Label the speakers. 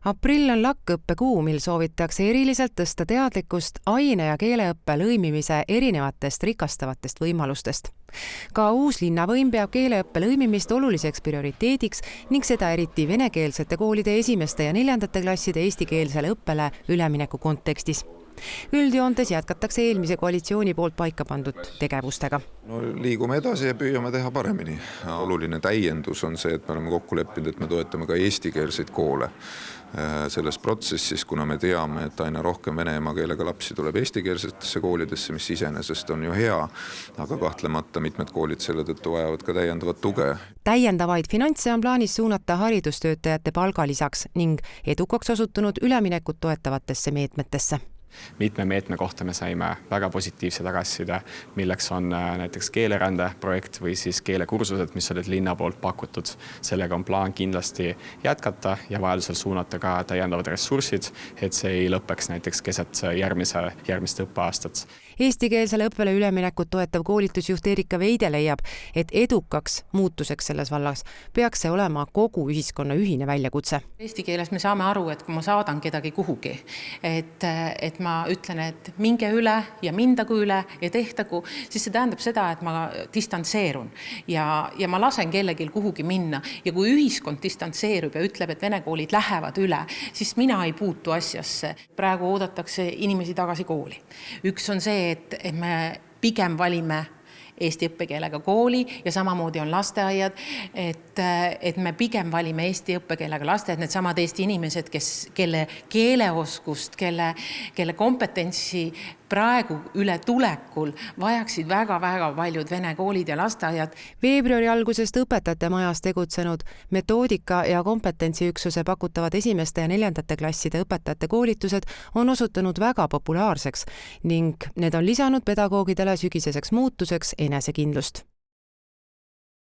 Speaker 1: Aprill on LAK-õppekuu, mil soovitakse eriliselt tõsta teadlikkust aine- ja keeleõppe lõimimise erinevatest rikastavatest võimalustest. Ka uus linnavõim peab keeleõppe lõimimist oluliseks prioriteediks ning seda eriti venekeelsete koolide esimeste ja 4. klasside eestikeelsele õppele ülemineku kontekstis. Üldjoontes jätkatakse eelmise koalitsiooni poolt paika pandud tegevustega.
Speaker 2: No, liigume edasi ja püüame teha paremini. Oluline täiendus on see, et me oleme kokku leppinud, et me toetame ka eestikeelseid koole selles protsessis, kuna me teame, et aina rohkem vene emakeelega lapsi tuleb eestikeelsetesse koolidesse, mis iseenesest on ju hea, aga kahtlemata mitmed koolid selle tõttu vajavad ka täiendavat tuge.
Speaker 1: Täiendavaid finantse on plaanis suunata haridustöötajate palgalisaks ning edukaks osutunud üleminekut toetavatesse meetmetesse.
Speaker 3: Mitme meetme kohta me saime väga positiivse tagasiside, milleks on näiteks keelerände projekt või siis keelekursused, mis olid linna poolt pakutud. Sellega on plaan kindlasti jätkata ja vajadusel suunata ka täiendavad ressursid, et see ei lõpeks näiteks keset järgmist õppeaastat.
Speaker 1: Eestikeelsele õppele üleminekut toetav koolitusjuht Erika Veide leiab, et edukaks muutuseks selles vallas peaks see olema kogu ühiskonna ühine väljakutse.
Speaker 4: Eesti keeles me saame aru, et kui ma saadan kedagi kuhugi, et ma ütlen, et minge üle ja mindagu üle ja tehtagu, siis see tähendab seda, et ma distantseerun ja ma lasen kellelgi kuhugi minna. Ja kui ühiskond distantseerub ja ütleb, et vene koolid lähevad üle, siis mina ei puutu asjasse. Praegu oodatakse inimesi tagasi kooli. Üks on see, et me pigem valime eesti õppekeelega kooli ja samamoodi on lasteaiad, et me pigem valime eesti õppekeelega lasteaiad, need samad eesti inimesed, kelle keeleoskust, kelle kompetentsi praegu üle tulekul vajaksid väga-väga paljud vene koolid ja lasteaiad.
Speaker 1: Veebruari algusest õpetajate majas tegutsenud metoodika- ja kompetentsiüksuse pakutavad esimeste ja 4. klasside õpetajate koolitused on osutunud väga populaarseks ning need on lisanud pedagoogidele sügiseseks muutuseks enesekindlust.